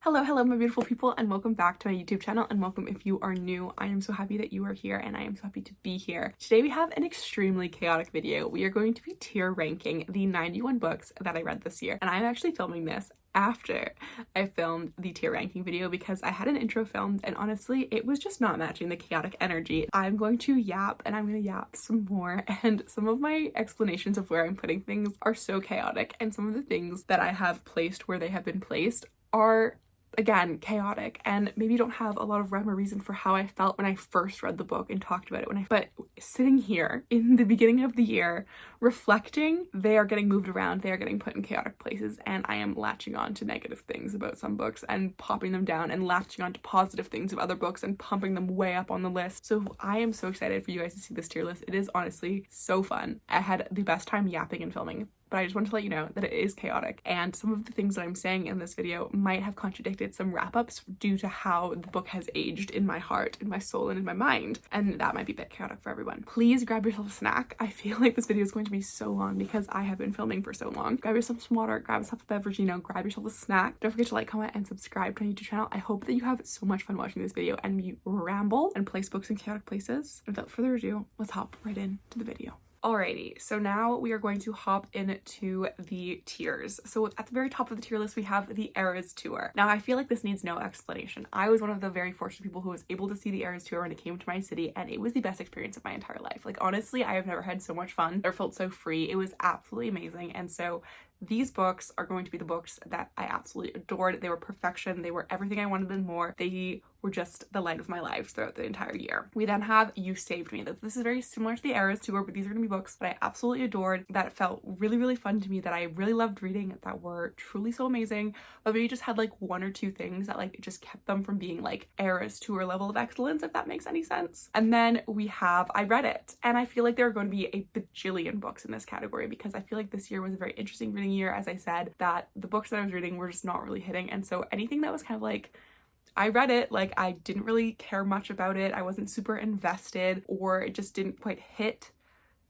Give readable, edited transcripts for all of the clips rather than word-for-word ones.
Hello, my beautiful people, and welcome back to my YouTube channel, and welcome if you are new. I am so happy that you are here, and I am so happy to be here. Today we have an extremely chaotic video. We are going to be tier ranking the 91 books that I read this year, and I'm actually filming this after I filmed the tier ranking video because I had an intro filmed and honestly it was just not matching the chaotic energy. I'm going to yap and I'm going to yap some more, and some of my explanations of where I'm putting things are so chaotic, and some of the things that I have placed where they have been placed are again chaotic and maybe don't have a lot of rhyme or reason for how I felt when I first read the book and talked about it but sitting here in the beginning of the year reflecting, they are getting moved around, they are getting put in chaotic places, and I am latching on to negative things about some books and popping them down, and latching on to positive things of other books and pumping them way up on the list. So I am so excited for you guys to see this tier list. It is honestly so fun. I had the best time yapping and filming, but I just wanted to let you know that it is chaotic, and some of the things that I'm saying in this video might have contradicted some wrap-ups due to how the book has aged in my heart, in my soul, and in my mind, and that might be a bit chaotic for everyone. Please grab yourself a snack. I feel like this video is going to be so long because I have been filming for so long. Grab yourself some water, grab yourself a beverage, grab yourself a snack. Don't forget to like, comment, and subscribe to my YouTube channel. I hope that you have so much fun watching this video and you ramble and place books in chaotic places. Without further ado, let's hop right into the video. Alrighty, so now we are going to hop into the tiers. So at the very top of the tier list, we have the Eras Tour. Now, I feel like this needs no explanation. I was one of the very fortunate people who was able to see the Eras Tour when it came to my city, and it was the best experience of my entire life. Like, honestly, I have never had so much fun or felt so free. It was absolutely amazing, and so these books are going to be the books that I absolutely adored. They were perfection. They were everything I wanted and more. They were just the light of my life throughout the entire year. We then have You Saved Me. This is very similar to the Eras Tour, but these are going to be books that I absolutely adored, that felt really, really fun to me, that I really loved reading, that were truly so amazing, but maybe just had like one or two things that like just kept them from being like Eras Tour level of excellence, if that makes any sense. And then we have I Read It, and I feel like there are going to be a bajillion books in this category because I feel like this year was a very interesting reading year. As I said, that the books that I was reading were just not really hitting, and so anything that was kind of like I read it, like I didn't really care much about it, I wasn't super invested, or it just didn't quite hit,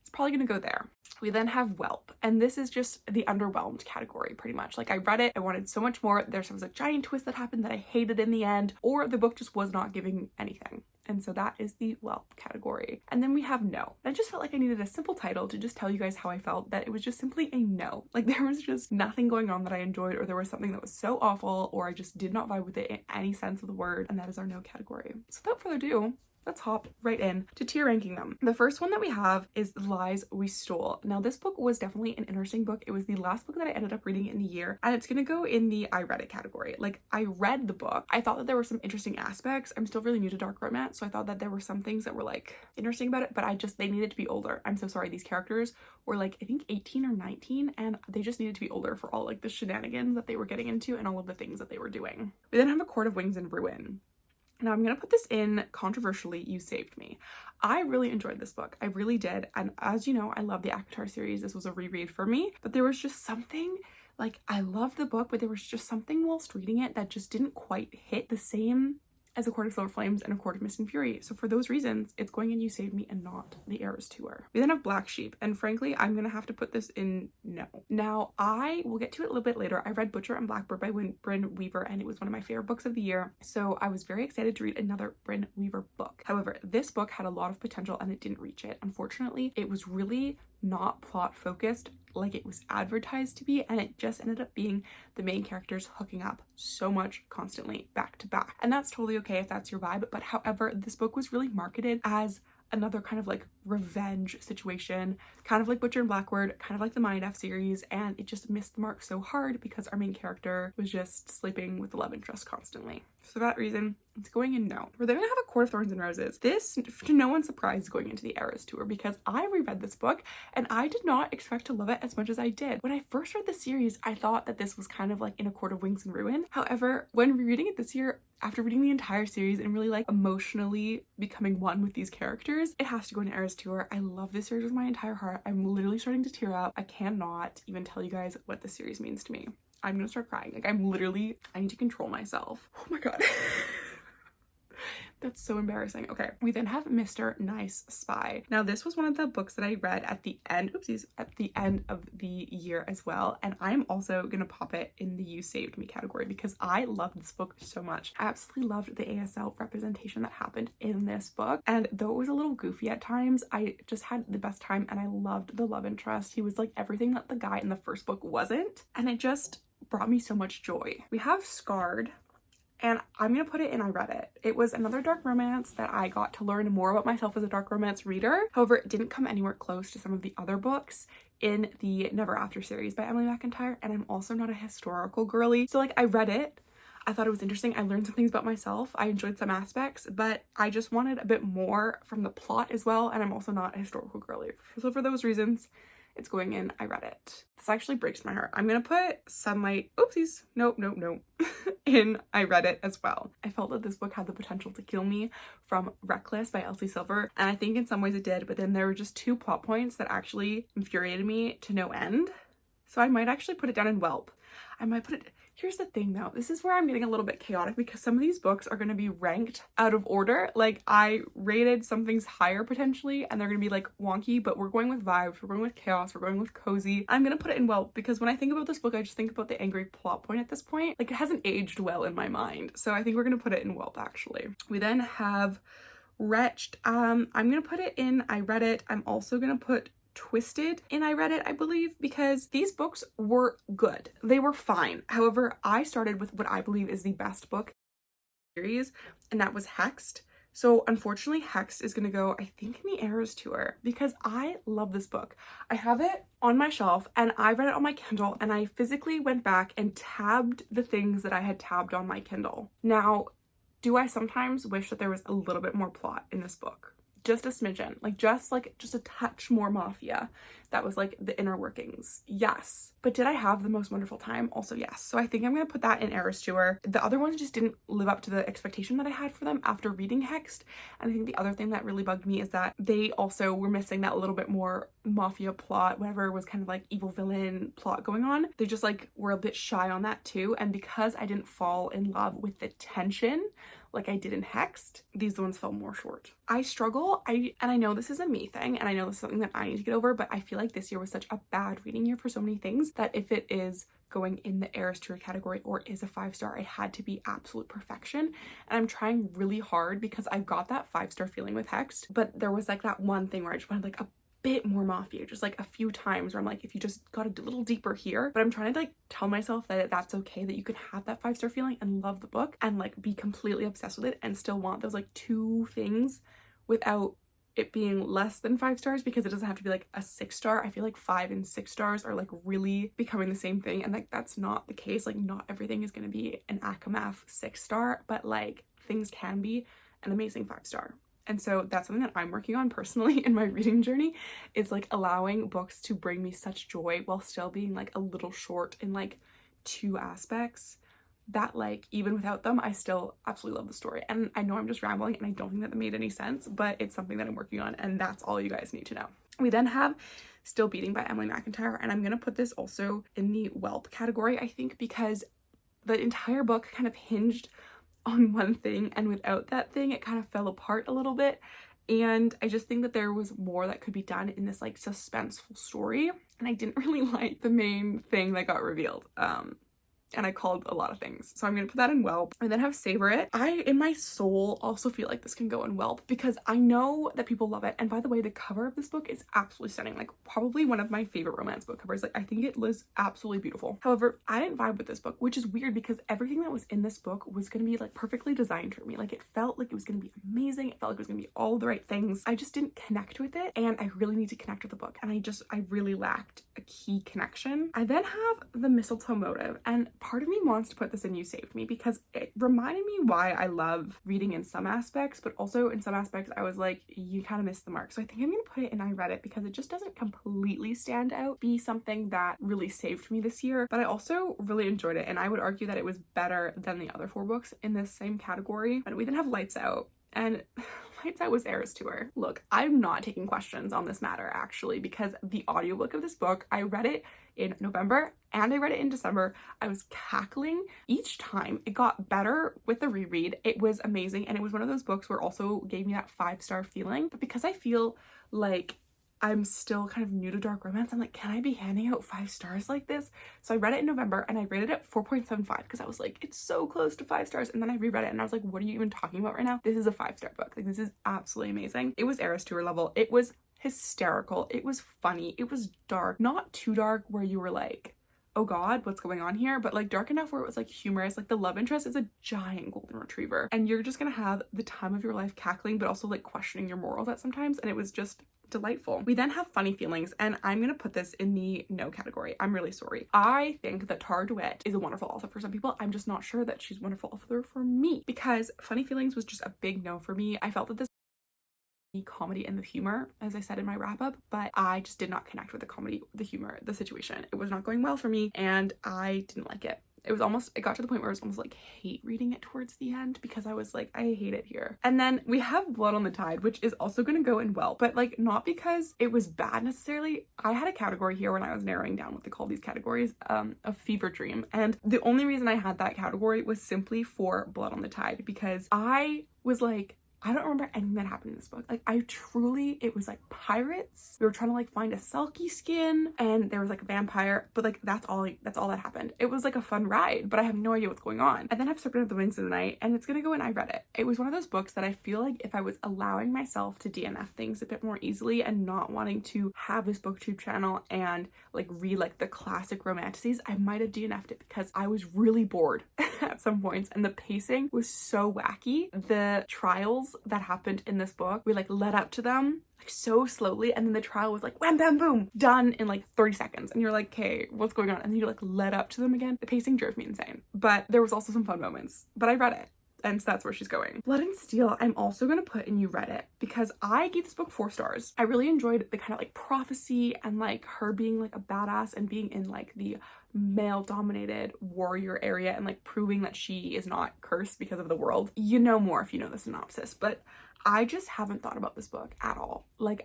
it's probably gonna go there. We then have Whelp, and this is just the underwhelmed category pretty much. Like I read it, I wanted so much more, there was a giant twist that happened that I hated in the end, or the book just was not giving anything. And so that is the Whelp category. And then we have No. I just felt like I needed a simple title to just tell you guys how I felt, that it was just simply a no. Like there was just nothing going on that I enjoyed, or there was something that was so awful, or I just did not vibe with it in any sense of the word, and that is our No category. So without further ado, let's hop right in to tier ranking them. The first one that we have is The Lies We Stole. Now this book was definitely an interesting book. It was the last book that I ended up reading in the year, and it's gonna go in the I read it category. Like I read the book, I thought that there were some interesting aspects. I'm still really new to dark romance, so I thought that there were some things that were like interesting about it, but they needed to be older. I'm so sorry, these characters were like I think 18 or 19, and they just needed to be older for all like the shenanigans that they were getting into and all of the things that they were doing. We then have A Court of Wings and Ruin. Now I'm gonna put this in controversially, You Saved Me. I really enjoyed this book. I really did. And as you know, I love the ACOTAR series. This was a reread for me, but there was just something, like I loved the book, but there was just something whilst reading it that just didn't quite hit the same as A Court of Silver Flames and A Court of Mist and Fury. So for those reasons, it's going in You Saved Me and not the Eras Tour. We then have Black Sheep, and frankly, I'm gonna have to put this in No. Now, I will get to it a little bit later. I read Butcher and Blackbird by Brynne Weaver, and it was one of my favorite books of the year. So I was very excited to read another Brynne Weaver book. However, this book had a lot of potential and it didn't reach it. Unfortunately, it was really not plot focused like it was advertised to be, and it just ended up being the main characters hooking up so much constantly back to back. And that's totally okay if that's your vibe, but however, this book was really marketed as another kind of like revenge situation, kind of like Butcher and Blackbird, kind of like the Mind F series, and it just missed the mark so hard because our main character was just sleeping with the love interest constantly. So for that reason, it's going in No. We're then gonna have A Court of Thorns and Roses. This, to no one's surprise, is going into the Eras Tour because I reread this book and I did not expect to love it as much as I did. When I first read the series, I thought that this was kind of like in A Court of Wings and Ruin. However, when rereading it this year, after reading the entire series and really like emotionally becoming one with these characters, it has to go in Eras Tour. I love this series with my entire heart. I'm literally starting to tear up. I cannot even tell you guys what this series means to me. I'm gonna start crying. Like I need to control myself. Oh my god. That's so embarrassing. Okay, we then have Mr. Nice Spy. Now this was one of the books that I read at the end, oopsies, at the end of the year as well, and I'm also gonna pop it in the You Saved Me category because I loved this book so much. I absolutely loved the ASL representation that happened in this book, and though it was a little goofy at times, I just had the best time, and I loved the love interest. He was like everything that the guy in the first book wasn't, and it just brought me so much joy. We have Scarred, and I'm gonna put it in I read it. It was another dark romance that I got to learn more about myself as a dark romance reader. However, it didn't come anywhere close to some of the other books in the Never After series by Emily McIntyre, and I'm also not a historical girly. So like, I read it, I thought it was interesting, I learned some things about myself, I enjoyed some aspects, but I just wanted a bit more from the plot as well, and I'm also not a historical girly. So for those reasons, it's going in I read it. This actually breaks my heart. I'm gonna put Sunlight, oopsies, nope, in I read it as well. I felt that this book had the potential to kill me from Reckless by Elsie Silver, and I think in some ways it did, but then there were just two plot points that actually infuriated me to no end. So I might actually put it down in Whelp. I might put it, here's the thing though, this is where I'm getting a little bit chaotic because some of these books are going to be ranked out of order. Like I rated some things higher potentially and they're going to be like wonky, but we're going with vibes, we're going with chaos, we're going with cozy. I'm going to put it in Whelp because when I think about this book, I just think about the angry plot point at this point. Like it hasn't aged well in my mind. So I think we're going to put it in Whelp actually. We then have Wretched. I'm going to put it in I read it. I'm also going to put Twisted in I read it, I believe, because these books were good. They were fine. However, I started with what I believe is the best book series, and that was Hexed. So unfortunately, Hexed is going to go, I think, in the Eras Tour because I love this book. I have it on my shelf and I read it on my Kindle, and I physically went back and tabbed the things that I had tabbed on my Kindle. Now, do I sometimes wish that there was a little bit more plot in this book? Just a smidgen, just a touch more mafia. That was like the inner workings. Yes. But did I have the most wonderful time? Also yes. So I think I'm going to put that in Eras Tour. The other ones just didn't live up to the expectation that I had for them after reading Hexed. And I think the other thing that really bugged me is that they also were missing that little bit more mafia plot, whatever was kind of like evil villain plot going on. They just like were a bit shy on that too. And because I didn't fall in love with the tension like I did in Hexed, these ones fell more short. I struggle, and I know this is a me thing, and I know this is something that I need to get over, but I feel like this year was such a bad reading year for so many things that if it is going in the Eras Tour category or is a 5-star, it had to be absolute perfection. And I'm trying really hard because I got that 5-star feeling with Hexed, but there was like that one thing where I just wanted like a bit more mafia, just like a few times where I'm like, if you just got a little deeper here. But I'm trying to like tell myself that that's okay, that you can have that 5-star feeling and love the book and like be completely obsessed with it and still want those like two things without it being less than 5 stars, because it doesn't have to be like a 6-star. I feel like 5 and 6 stars are like really becoming the same thing, and like that's not the case. Like not everything is going to be an ACOMAF 6-star, but like things can be an amazing 5-star. And so that's something that I'm working on personally in my reading journey, is like allowing books to bring me such joy while still being like a little short in like 2 aspects that like even without them I still absolutely love the story. And I know I'm just rambling and I don't think that made any sense, but it's something that I'm working on, and that's all you guys need to know. We then have Still Beating by Emily McIntyre, and I'm gonna put this also in the Whelp category, I think, because the entire book kind of hinged on one thing, and without that thing it kind of fell apart a little bit. And I just think that there was more that could be done in this like suspenseful story, and I didn't really like the main thing that got revealed. And I called a lot of things. So I'm gonna put that in Whelp. And then have Savor It. I, in my soul, also feel like this can go in Whelp because I know that people love it. And by the way, the cover of this book is absolutely stunning. Like probably one of my favorite romance book covers. Like I think it was absolutely beautiful. However, I didn't vibe with this book, which is weird because everything that was in this book was gonna be like perfectly designed for me. Like it felt like it was gonna be amazing. It felt like it was gonna be all the right things. I just didn't connect with it, and I really need to connect with the book. And I really lacked a key connection. I then have The Mistletoe Motive, and part of me wants to put this in You Saved Me because it reminded me why I love reading in some aspects, but also in some aspects I was like, you kind of missed the mark. So I think I'm gonna put it in I Read It because it just doesn't completely stand out, be something that really saved me this year, but I also really enjoyed it, and I would argue that it was better than the other 4 books in this same category. And we then have Lights Out, and Lights Out was Eras Tour. Look, I'm not taking questions on this matter actually, because the audiobook of this book, I read it in November and I read it in December. I was cackling each time. It got better with the reread. It was amazing, and it was one of those books where also gave me that 5-star feeling. But because I feel like I'm still kind of new to dark romance, I'm like, can I be handing out 5 stars like this? So I read it in November and I rated it 4.75 because I was like, it's so close to 5 stars. And then I reread it and I was like, what are you even talking about right now? This is a 5-star book. Like, this is absolutely amazing. It was Eras Tour level. It was hysterical. It was funny. It was dark. Not too dark where you were like, oh god, what's going on here? But like dark enough where it was like humorous. Like the love interest is a giant golden retriever and you're just gonna have the time of your life cackling, but also like questioning your morals at sometimes. And it was just delightful. We then have Funny Feelings, and I'm gonna put this in the no category. I'm really sorry. I think that Tara DeWitt is a wonderful author for some people. I'm just not sure that she's a wonderful author for me, because Funny Feelings was just a big no for me. I felt that this comedy and the humor, as I said in my wrap up, but I just did not connect with the comedy, the humor, the situation. It was not going well for me and I didn't like it. It got to the point where I was almost like hate reading it towards the end, because I was like, I hate it here. And then we have Blood on the Tide, which is also going to go in well, but like not because it was bad necessarily. I had a category here when I was narrowing down what they call these categories, of Fever Dream. And the only reason I had that category was simply for Blood on the Tide, because I was like, I don't remember anything that happened in this book. Like, it was like pirates. We were trying to like find a Selkie skin and there was like a vampire, but like that's all that happened. It was like a fun ride, but I have no idea what's going on. And then I have Serpent of the Wings of the Night, and it's gonna go in I read it. It was one of those books that I feel like if I was allowing myself to DNF things a bit more easily and not wanting to have this booktube channel and like read like the classic romantices, I might have DNF'd it, because I was really bored at some points and the pacing was so wacky. The trials that happened in this book, we like led up to them like so slowly, and then the trial was like wham bam boom done in like 30 seconds, and you're like, okay, what's going on? And then you like led up to them again. The pacing drove me insane, but there was also some fun moments. But I read it, and so that's where she's going. Blood and Steel, I'm also gonna put in You Read It, because I gave this book 4 stars. I really enjoyed the kind of like prophecy and like her being like a badass and being in like the male dominated warrior area and like proving that she is not cursed because of the world. You know more if you know the synopsis, but I just haven't thought about this book at all. Like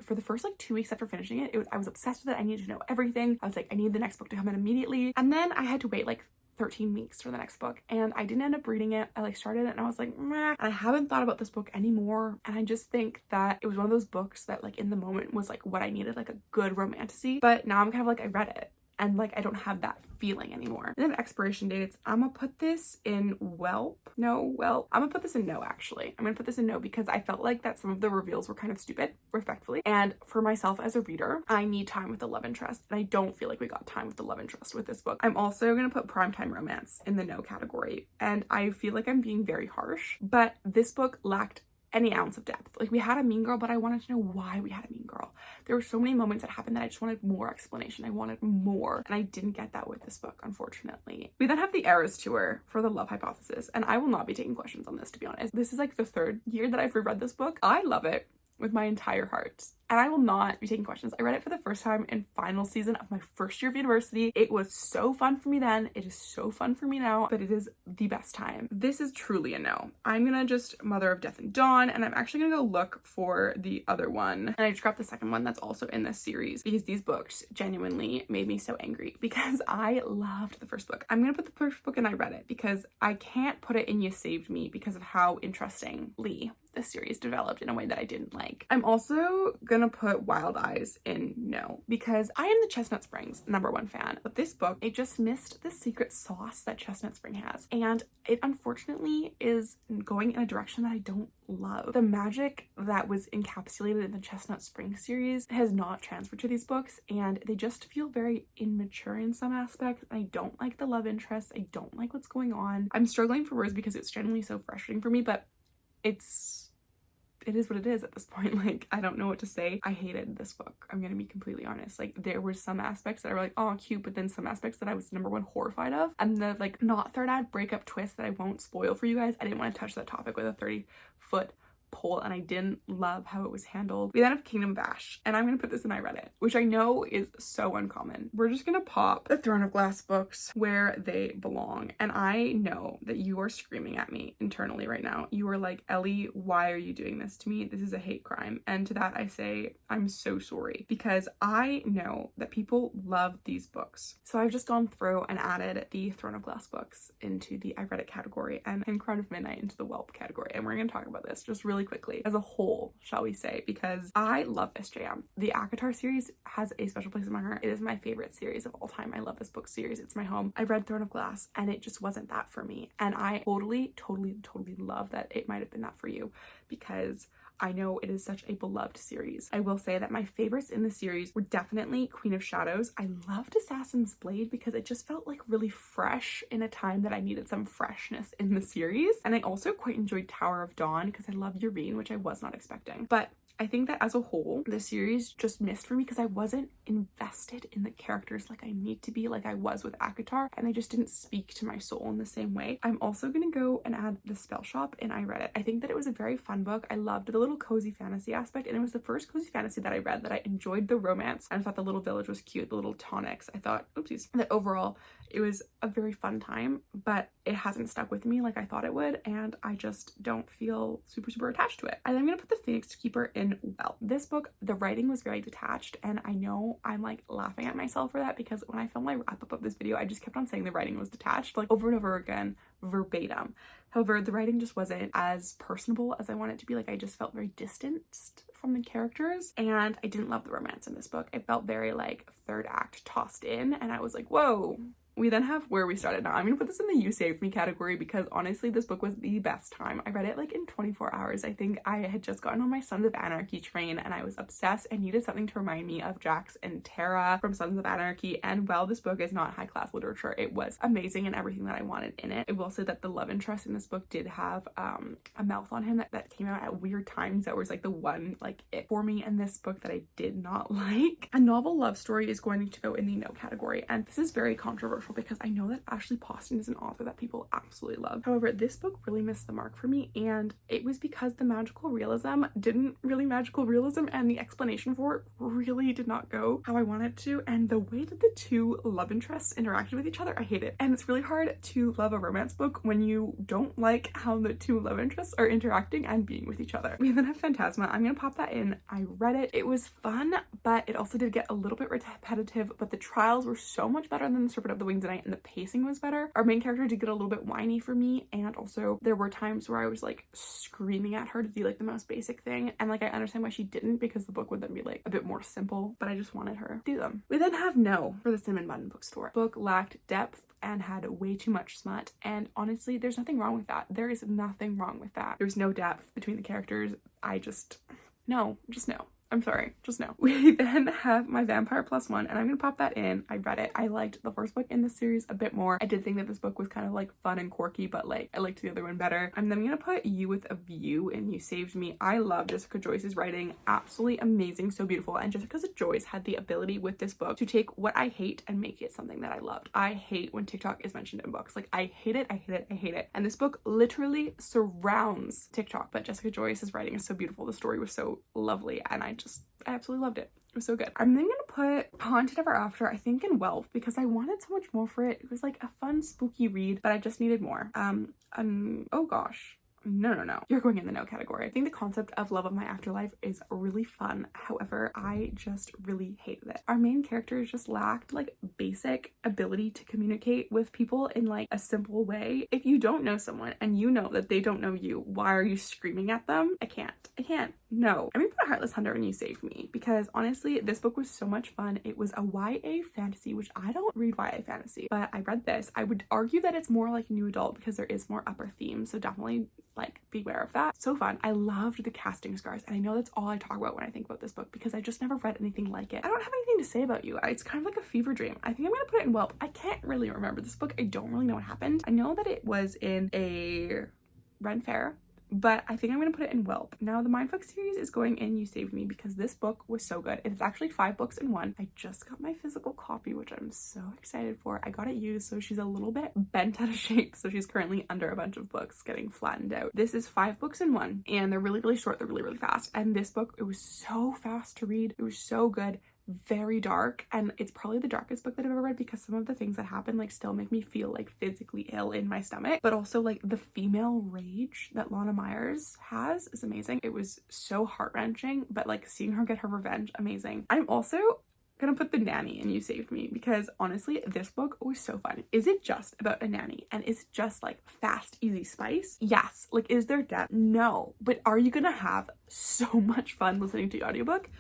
for the first like 2 weeks after finishing it, I was obsessed with it. I needed to know everything. I was like, I need the next book to come in immediately. And then I had to wait like 13 weeks for the next book, and I didn't end up reading it. I like started it and I was like, meh. And I haven't thought about this book anymore. And I just think that it was one of those books that like in the moment was like what I needed, like a good romantasy. But now I'm kind of like, I read it and like I don't have that feeling anymore. And then expiration dates, I'm gonna put this in I'm gonna put this in no, actually. I'm gonna put this in no, because I felt like that some of the reveals were kind of stupid, respectfully. And for myself as a reader, I need time with the love interest, and I don't feel like we got time with the love interest with this book. I'm also gonna put primetime romance in the no category, and I feel like I'm being very harsh, but this book lacked any ounce of depth. Like, we had a mean girl, but I wanted to know why we had a mean girl. There were so many moments that happened that I just wanted more explanation. I wanted more, and I didn't get that with this book, unfortunately. We then have the Eras Tour for The Love Hypothesis, and I will not be taking questions on this, to be honest. This is like the 3rd year that I've reread this book. I love it with my entire heart, and I will not be taking questions. I read it for the first time in final season of my first year of university. It was so fun for me then. It is so fun for me now, but it is the best time. This is truly a no. I'm gonna just Mother of Death and Dawn, and I'm actually gonna go look for the other one. And I just grabbed the second one that's also in this series, because these books genuinely made me so angry, because I loved the first book. I'm gonna put the first book in I read it, because I can't put it in You Saved Me because of how interestingly this series developed in a way that I didn't like. I'm also gonna put Wild Eyes in no, because I am the Chestnut Springs #1 fan, but this book, it just missed the secret sauce that Chestnut Spring has, and it unfortunately is going in a direction that I don't love. The magic that was encapsulated in the Chestnut Spring series has not transferred to these books, and they just feel very immature in some aspects. I don't like the love interest. I don't like what's going on. I'm struggling for words because it's genuinely so frustrating for me, but it is what it is at this point. Like, I don't know what to say. I hated this book. I'm gonna be completely honest. Like, there were some aspects that I were like, oh, cute, but then some aspects that I was #1 horrified of. And the like not third act breakup twist that I won't spoil for you guys. I didn't want to touch that topic with a 30-foot poll and I didn't love how it was handled. We then have Kingdom of Ash, and I'm gonna put this in I read it, which I know is so uncommon. We're just gonna pop the Throne of Glass books where they belong. And I know that you are screaming at me internally right now. You are like, Ellie, why are you doing this to me? This is a hate crime. And to that I say, I'm so sorry, because I know that people love these books. So I've just gone through and added the Throne of Glass books into the I read it category and Crown of Midnight into the Whelp category. And we're going to talk about this just really quickly as a whole, shall we say, because I love SJM. The ACOTAR series has a special place in my heart. It is my favorite series of all time. I love this book series. It's my home. I read Throne of Glass and it just wasn't that for me. And I totally love that it might have been that for you, because I know it is such a beloved series. I will say that my favorites in the series were definitely Queen of Shadows. I loved Assassin's Blade because it just felt like really fresh in a time that I needed some freshness in the series. And I also quite enjoyed Tower of Dawn because I love Yrene, which I was not expecting. But I think that as a whole, the series just missed for me because I wasn't invested in the characters like I need to be, like I was with ACOTAR, and they just didn't speak to my soul in the same way. I'm also gonna go and add The Spell Shop in I read it. I think that it was a very fun book. I loved the little cozy fantasy aspect, and it was the first cozy fantasy that I read that I enjoyed the romance and I thought the little village was cute, the little tonics. I thought, oopsies, that overall it was a very fun time, but it hasn't stuck with me like I thought it would, and I just don't feel super attached to it. And I'm gonna put The Phoenix Keeper in Well. This book, the writing was very detached, and I know I'm like laughing at myself for that because when I filmed my wrap up of this video, I just kept on saying the writing was detached, like over and over again, verbatim. However, the writing just wasn't as personable as I want it to be. Like, I just felt very distanced from the characters, and I didn't love the romance in this book. It felt very like third act tossed in, and I was like, whoa. We then have Where We Started Now. I'm gonna put this in the You Saved Me category because honestly, this book was the best time. I read it like in 24 hours. I think I had just gotten on my Sons of Anarchy train and I was obsessed and needed something to remind me of Jax and Tara from Sons of Anarchy. And while this book is not high class literature, it was amazing and everything that I wanted in it. I will say that the love interest in this book did have a mouth on him that came out at weird times. That was like the one like it for me in this book that I did not like. A novel love story is going to go in the no category, and this is very controversial because I know that Ashley Poston is an author that people absolutely love. However, this book really missed the mark for me, and it was because the magical realism didn't really magical realism, and the explanation for it really did not go how I wanted to, and the way that the two love interests interacted with each other, I hate it. And it's really hard to love a romance book when you don't like how the two love interests are interacting and being with each other. We then have Phantasma. I'm gonna pop that in. I read it. It was fun, but it also did get a little bit repetitive, but the trials were so much better than The Serpent of the Wings of Night, and the pacing was better. Our main character did get a little bit whiny for me, and also there were times where I was like screaming at her to do like the most basic thing, and like I understand why she didn't because the book would then be like a bit more simple, but I just wanted her to do them. We then have No for the Cinnamon Bun Bookstore. Book lacked depth and had way too much smut, and honestly there's nothing wrong with that. There is nothing wrong with that. There's no depth between the characters. No. I'm sorry, just no. We then have My Vampire Plus One, and I'm gonna pop that in. I read it. I liked the first book in this series a bit more. I did think that this book was kind of like fun and quirky, but like I liked the other one better. I'm then gonna put You with a View in You Saved Me. I love Jessica Joyce's writing. Absolutely amazing, so beautiful. And Jessica Joyce had the ability with this book to take what I hate and make it something that I loved. I hate when TikTok is mentioned in books. Like I hate it. And this book literally surrounds TikTok, but Jessica Joyce's writing is so beautiful. The story was so lovely, and I absolutely loved it. It was so good. I'm then gonna put Haunted Ever After, I think, in Whelp because I wanted so much more for it. It was like a fun, spooky read, but I just needed more. Oh gosh. No. You're going in the no category. I think the concept of Love of My Afterlife is really fun. However, I just really hated it. Our main characters just lacked like basic ability to communicate with people in like a simple way. If you don't know someone and you know that they don't know you, why are you screaming at them? I can't. No. I'm gonna put a Heartless Hunter and You Saved Me because honestly, this book was so much fun. It was a YA fantasy, which I don't read YA fantasy, but I read this. I would argue that it's more like new adult because there is more upper themes, so definitely like beware of that. So fun. I loved the casting scars, and I know that's all I talk about when I think about this book because I just never read anything like it. I don't have anything to say about You. It's kind of like a fever dream. I think I'm gonna put it in Whelp. I can't really remember this book. I don't really know what happened. I know that it was in a Ren Fair but I think I'm gonna put it in Whelp. Now the Mindfuck series is going in You Saved Me because this book was so good. It's actually 5 books in one. I just got my physical copy, which I'm so excited for. I got it used, so she's a little bit bent out of shape, so she's currently under a bunch of books getting flattened out. This is 5 books in one, and they're really, really short. They're really, really fast. And this book, it was so fast to read. It was so good. Very dark, and it's probably the darkest book that I've ever read because some of the things that happen like still make me feel like physically ill in my stomach, but also like the female rage that Lana Myers has is amazing. It was so heart-wrenching, but like seeing her get her revenge, amazing. I'm also gonna put The Nanny in You Saved Me because honestly this book was so fun. Is it just about a nanny and is it just like fast easy spice? Yes. Like, is there depth? No. But are you gonna have so much fun listening to the audiobook?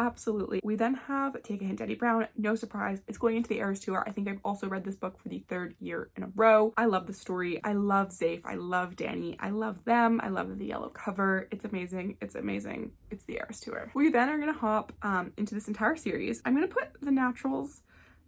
Absolutely. We then have Take a Hint, Eddie Brown. No surprise, it's going into the Eras Tour. I think I've also read this book for the 3rd year in a row. I love the story. I love Zafe. I love Danny. I love them. I love the yellow cover. It's amazing. It's amazing. It's the Eras Tour. We then are gonna hop into this entire series. I'm gonna put The Naturals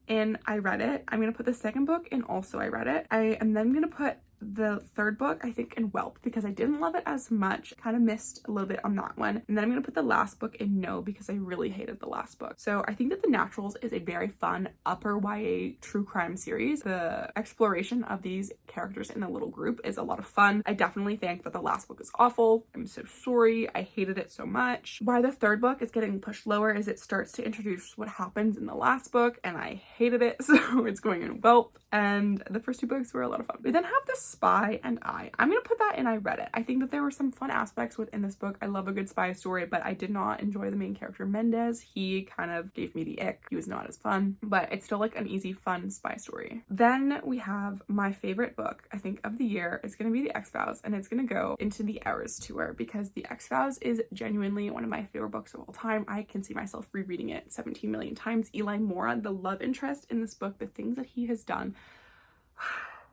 in I Read It. I'm gonna put the 2nd book in also I Read It. I am then gonna put the 3rd book, I think, in Whelp because I didn't love it as much. Kind of missed a little bit on that one. And then I'm gonna put the last book in No because I really hated the last book. So I think that The Naturals is a very fun upper YA true crime series. The exploration of these characters in a little group is a lot of fun. I definitely think that the last book is awful. I'm so sorry. I hated it so much. Why the 3rd book is getting pushed lower is it starts to introduce what happens in the last book and I hated it, so it's going in Whelp. And the first 2 books were a lot of fun. We then have The Spy and I'm gonna put that in I Read It. I think that there were some fun aspects within this book. I love a good spy story, but I did not enjoy the main character Mendez. He kind of gave me the ick. He was not as fun, but it's still like an easy, fun spy story. Then we have my favorite book, I think, of the year. It's gonna be The X-Files, and it's gonna go into the Eras Tour because The X-Files is genuinely one of my favorite books of all time. I can see myself rereading it 17 million times. Eli Mora, the love interest in this book, the things that he has done,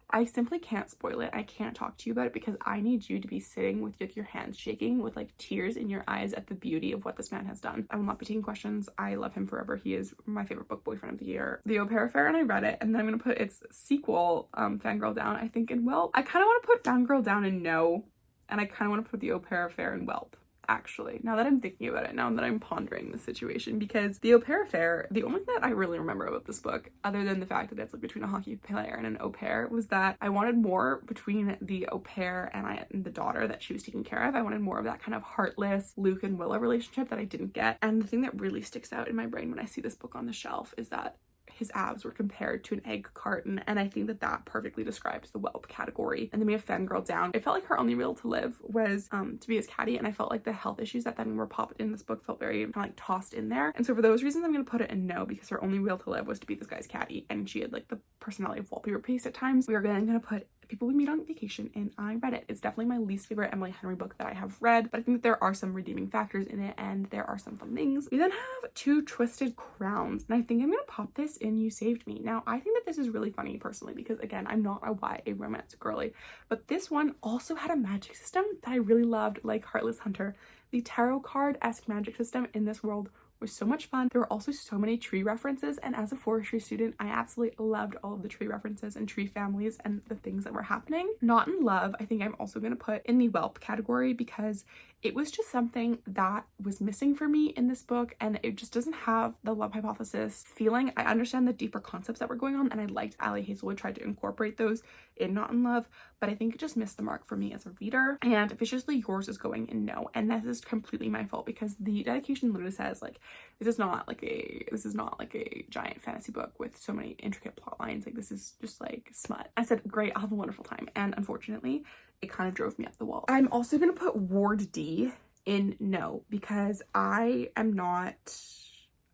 I simply can't spoil it. I can't talk to you about it because I need you to be sitting with like your hands shaking with like tears in your eyes at the beauty of what this man has done. I will not be taking questions. I love him forever. He is my favorite book boyfriend of the year. The Au Pair Affair, and I Read It, and then I'm gonna put its sequel, Fangirl Down, I think, in Whelp. I kind of want to put Fangirl Down in No, and I kind of want to put The Au Pair Affair in Whelp. Actually, now that I'm thinking about it, now that I'm pondering the situation, because The Au Pair Affair, the only thing that I really remember about this book, other than the fact that it's like between a hockey player and an au pair, was that I wanted more between the au pair and the daughter that she was taking care of. I wanted more of that kind of heartless Luke and Willow relationship that I didn't get. And the thing that really sticks out in my brain when I see this book on the shelf is that his abs were compared to an egg carton, and I think that that perfectly describes the Whelp category. And then we have Fangirl Down. I felt like her only will to live was to be his caddy, and I felt like the health issues that then were popped in this book felt very kind of like tossed in there. And so for those reasons, I'm gonna put it in No because her only will to live was to be this guy's caddy, and she had like the personality of wallpaper paste at times. We are then gonna put People We Meet on Vacation in I Read It. It's definitely my least favorite Emily Henry book that I have read, but I think that there are some redeeming factors in it and there are some fun things. We then have Two Twisted Crowns, and I think I'm gonna pop this in You Saved Me. Now, I think that this is really funny personally because, again, I'm not a YA romance girly, but this one also had a magic system that I really loved, like Heartless Hunter. The tarot card-esque magic system in this world was so much fun. There were also so many tree references, and as a forestry student, I absolutely loved all of the tree references and tree families and the things that were happening. Not in Love, I think I'm also going to put in the Whelp category because it was just something that was missing for me in this book, and it just doesn't have the love hypothesis feeling. I understand the deeper concepts that were going on, and I liked Ali Hazelwood tried to incorporate those in Not in Love, but I think it just missed the mark for me as a reader. And Viciously Yours is going in No, and this is completely my fault because the dedication literally says like this is not like a giant fantasy book with so many intricate plot lines. Like, this is just like smut. I said, great, I'll have a wonderful time, and unfortunately it kind of drove me up the wall. I'm also gonna put Ward D in No because I am not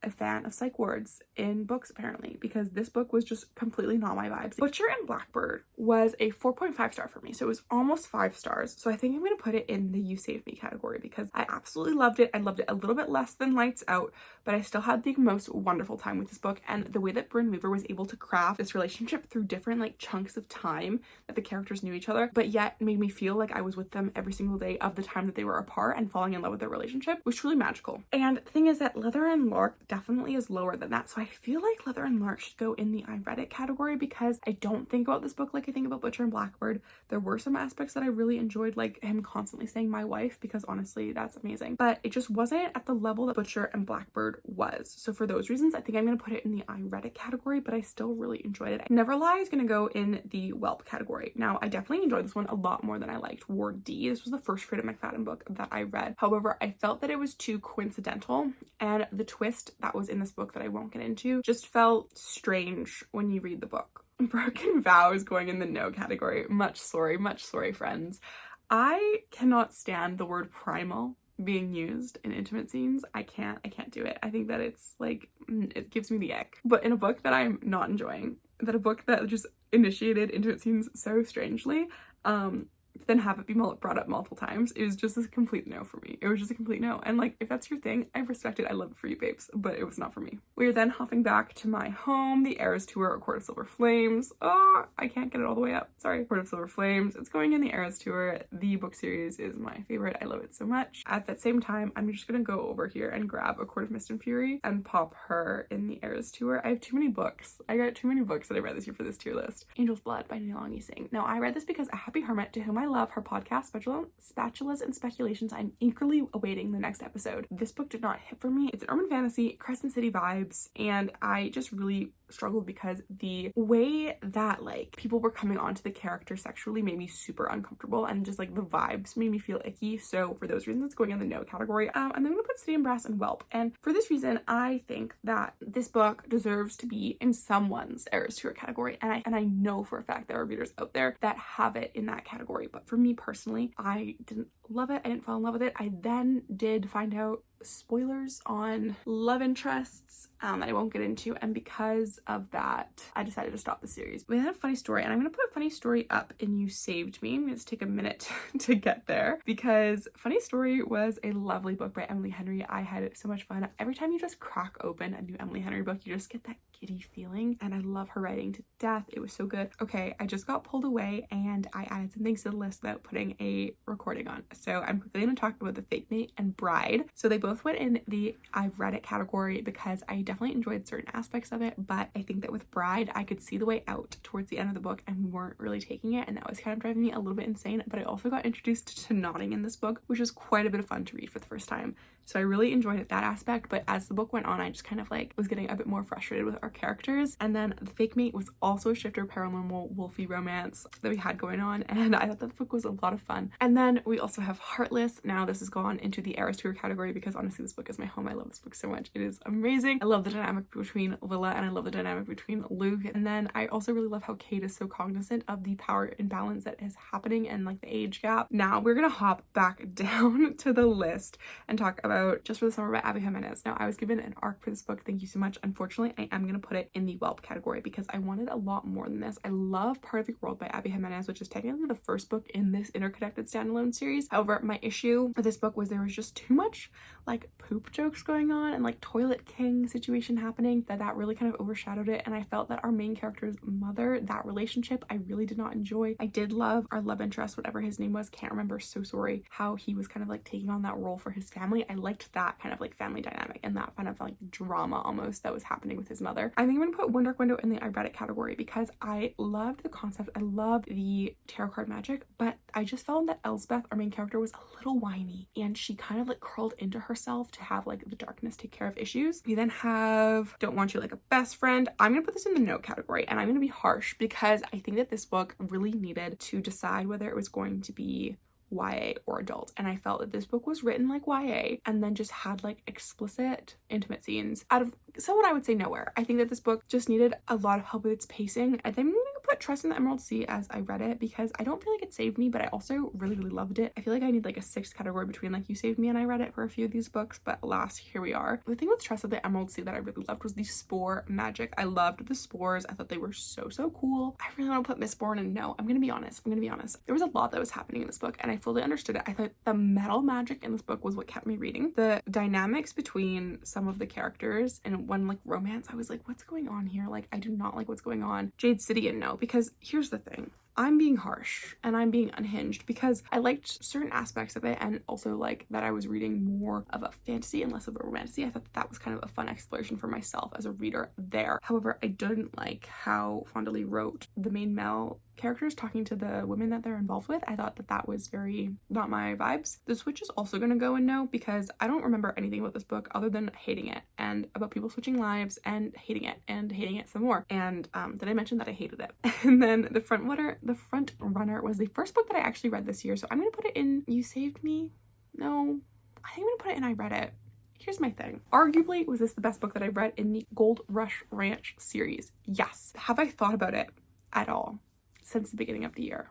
a fan of psych wards in books apparently, because this book was just completely not my vibes. Butcher and Blackbird was a 4.5 star for me, so it was almost 5 stars. So I think I'm gonna put it in the You Saved Me category because I absolutely loved it. I loved it a little bit less than Lights Out, but I still had the most wonderful time with this book. And the way that Brynne Weaver was able to craft this relationship through different like chunks of time that the characters knew each other, but yet made me feel like I was with them every single day of the time that they were apart and falling in love with their relationship was truly magical. And the thing is that Leather and Lark definitely is lower than that. So I feel like Leather and Lark should go in the I read it category because I don't think about this book like I think about Butcher and Blackbird. There were some aspects that I really enjoyed, like him constantly saying my wife, because honestly that's amazing, but it just wasn't at the level that Butcher and Blackbird was. So for those reasons I think I'm gonna put it in the I read it category, but I still really enjoyed it. Never Lie is gonna go in the Whelp category. Now I definitely enjoyed this one a lot more than I liked Ward D. This was the first Freida McFadden book that I read. However, I felt that it was too coincidental, and the twist that was in this book that I won't get into just felt strange when you read the book. Broken Vow is going in the no category. Much sorry, friends. I cannot stand the word primal being used in intimate scenes. I can't do it. I think that it's like, it gives me the ick. But in a book that I'm not enjoying, that a book that just initiated intimate scenes so strangely, then have it be brought up multiple times, it was just a complete no for me. It was just a complete no. And like, if that's your thing, I respect it. I love it for you, babes, but it was not for me. We are then hopping back to my home, the Eras Tour, A Court of Silver Flames. Oh, I can't get it all the way up. Sorry. Court of Silver Flames. It's going in the Eras Tour. The book series is my favorite. I love it so much. At that same time, I'm just gonna go over here and grab A Court of Mist and Fury and pop her in the Eras Tour. I have too many books. I got too many books that I read this year for this tier list. Angel's Blood by Neilongi Singh. Now, I read this because A Happy Hermit, to whom I love her podcast, Spatulas and Speculations, I'm eagerly awaiting the next episode. This book did not hit for me. It's an urban fantasy, Crescent City vibes, and I just really struggled because the way that like people were coming onto the character sexually made me super uncomfortable, and just like the vibes made me feel icky. So for those reasons, it's going in the no category. And then I'm gonna put City and Brass and Whelp. And for this reason, I think that this book deserves to be in someone's Eras Tour category. And I know for a fact there are readers out there that have it in that category. But for me personally, I didn't love it. I didn't fall in love with it. I then did find out spoilers on love interests that I won't get into, and because of that I decided to stop the series. We had a funny story, and I'm gonna put a funny story up in You Saved Me. I'm gonna just take a minute to get there, because Funny Story was a lovely book by Emily Henry. I had so much fun. Every time you just crack open a new Emily Henry book, you just get that giddy feeling, and I love her writing to death. It was so good. Okay, I just got pulled away and I added some things to the list without putting a recording on, so I'm quickly gonna talk about The Fake Mate and Bride. So they both went in the I've read it category because I definitely enjoyed certain aspects of it, but I think that with Bride I could see the way out towards the end of the book and we weren't really taking it, and that was kind of driving me a little bit insane. But I also got introduced to nodding in this book, which was quite a bit of fun to read for the first time. So I really enjoyed it, that aspect, but as the book went on I just kind of like was getting a bit more frustrated with our characters. And then The Fake Mate was also a shifter paranormal wolfy romance that we had going on, and I thought that the book was a lot of fun. And then we also have Heartless. Now this has gone into the Eras Tour category because honestly this book is my home. I love this book so much. It is amazing. I love the dynamic between Willa and I love the dynamic between Luke. And then I also really love how Kate is so cognizant of the power imbalance that is happening and like the age gap. Now we're gonna hop back down to the list and talk about Just for the Summer by Abby Jimenez. Now I was given an arc for this book, thank you so much. Unfortunately I am gonna put it in the Whelp category because I wanted a lot more than this. I love Part of Your World by Abby Jimenez, which is technically the first book in this interconnected standalone series. However, my issue with this book was there was just too much like poop jokes going on and like Toilet King situation happening that really kind of overshadowed it, and I felt that our main character's mother, that relationship I really did not enjoy. I did love our love interest, whatever his name was, can't remember, so sorry, how he was kind of like taking on that role for his family. I liked that kind of like family dynamic and that kind of like drama almost that was happening with his mother. I think I'm gonna put One Dark Window in the I read it category because I loved the concept, I loved the tarot card magic, but I just found that Elspeth, our main character, was a little whiny and she kind of like curled into herself to have like the darkness take care of issues. We then have Don't Want You Like a Best Friend. I'm gonna put this in the no category, and I'm gonna be harsh because I think that this book really needed to decide whether it was going to be YA or adult, and I felt that this book was written like YA and then just had like explicit intimate scenes out of someone I would say nowhere. I think that this book just needed a lot of help with its pacing. I think I'm gonna put Trust in the Emerald Sea as I read it because I don't feel like it saved me, but I also really loved it. I feel like I need like a sixth category between like You Saved Me and I read it for a few of these books, but alas, here we are. The thing with Trust of the Emerald Sea that I really loved was the spore magic. I loved the spores. I thought they were so cool. I really want to put Mistborn in no. I'm gonna be honest. There was a lot that was happening in this book and I fully understood it. I thought the metal magic in this book was what kept me reading. The dynamics between some of the characters and one like romance, I was like, what's going on here? Like, I do not like what's going on. Jade City and no, because here's the thing. I'm being harsh and I'm being unhinged because I liked certain aspects of it, and also like that I was reading more of a fantasy and less of a romantasy. I thought that was kind of a fun exploration for myself as a reader there. However, I didn't like how Fonda Lee wrote the main male characters talking to the women that they're involved with. I thought that that was very not my vibes. The switch is also going to go in no, because I don't remember anything about this book other than hating it, and about people switching lives and hating it some more. And did I mention that I hated it? And then The Front Runner was the first book that I actually read this year, so I'm going to put it in You Saved Me. No, I think I'm going to put it in I Read It. Here's my thing. Arguably, was this the best book that I've read in the Gold Rush Ranch series? Yes. Have I thought about it at all since the beginning of the year?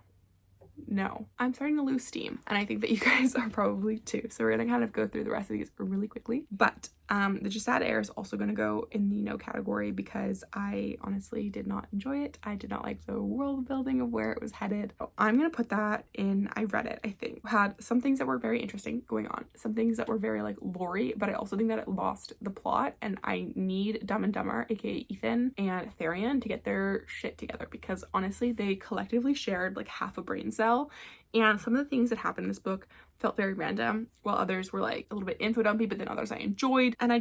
No. I'm starting to lose steam, and I think that you guys are probably too. So we're gonna kind of go through the rest of these really quickly. But The Jessad Heir is also gonna go in the no category because I honestly did not enjoy it. I did not like the world building of where it was headed. So I'm gonna put that in I Read It. I think had some things that were very interesting going on, some things that were very like lore-y, but I also think that it lost the plot, and I need Dumb and Dumber, aka Ethan and Tharian, to get their shit together, because honestly they collectively shared like half a brain cell, and some of the things that happened in this book felt very random, while others were like a little bit info dumpy, but then others I enjoyed. And I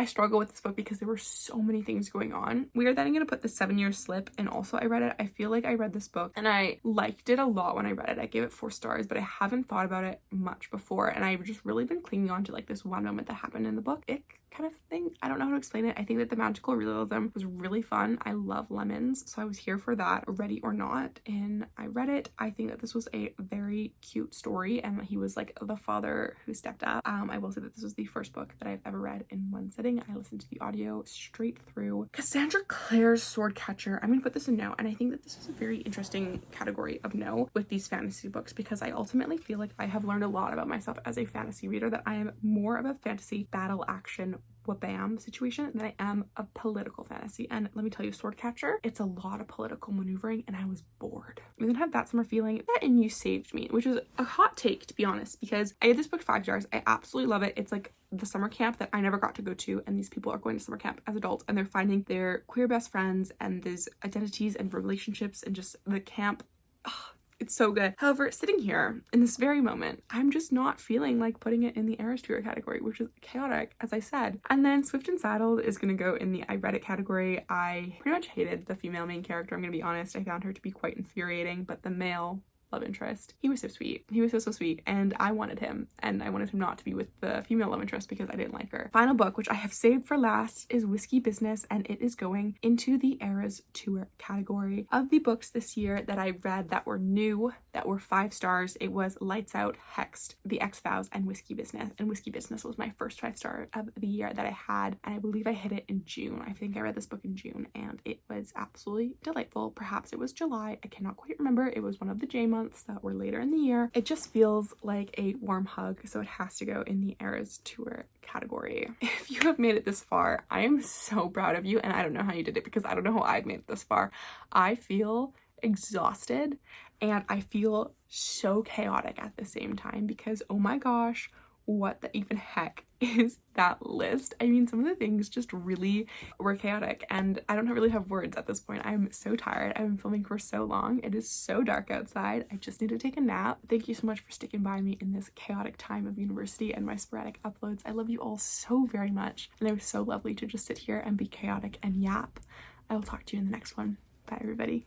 struggle with this book because there were so many things going on. We are then gonna put The 7 Year Slip, and also I Read It. I feel like I read this book and I liked it a lot when I read it. I gave it 4 stars, but I haven't thought about it much before, and I've just really been clinging on to like this one moment that happened in the book. Ick kind of thing. I don't know how to explain it. I think that the magical realism was really fun. I love lemons, so I was here for that, ready or not, and I read it. I think that this was a very cute story, and he was like the father who stepped up. I will say that this was the first book that I've ever read in one sitting. I listened to the audio straight through. Cassandra Clare's Swordcatcher. I'm gonna put this in no, and I think that this is a very interesting category of no with these fantasy books, because I ultimately feel like I have learned a lot about myself as a fantasy reader, that I am more of a fantasy battle action wha-bam situation than I am a political fantasy. And let me tell you, Swordcatcher, it's a lot of political maneuvering, and I was bored. We then have That Summer Feeling, that and You Saved Me, which is a hot take, to be honest, because I gave this book 5 stars. I absolutely love it. It's like the summer camp that I never got to go to, and these people are going to summer camp as adults, and they're finding their queer best friends, and there's identities and relationships, and just the camp. Ugh, it's so good. However, sitting here in this very moment, I'm just not feeling like putting it in the Eras Tour category, which is chaotic, as I said. And then Swift and Saddled is going to go in the I Read It category. I pretty much hated the female main character. I'm going to be honest. I found her to be quite infuriating, but the male love interest, he was so sweet. He was so sweet, and I wanted him, and I wanted him not to be with the female love interest because I didn't like her. Final book, which I have saved for last, is Whiskey Business, and it is going into the Eras Tour category. Of the books this year that I read that were new, that were 5 stars, it was Lights Out, Hexed, The X-Files, and Whiskey Business. And Whiskey Business was my first 5-star of the year that I had, and I believe I hit it in June. I think I read this book in June, and it was absolutely delightful. Perhaps it was July, I cannot quite remember. It was one of the J months that were later in the year. It just feels like a warm hug, so it has to go in the Eras Tour category. If you have made it this far, I am so proud of you, and I don't know how you did it, because I don't know how I've made it this far. I feel exhausted, and I feel so chaotic at the same time, because oh my gosh, what the even heck is that list? I mean, some of the things just really were chaotic, and I don't really have words at this point. I'm so tired. I've been filming for so long. It is so dark outside. I just need to take a nap. Thank you so much for sticking by me in this chaotic time of university and my sporadic uploads. I love you all so very much, and it was so lovely to just sit here and be chaotic and yap. I will talk to you in the next one. Bye, everybody.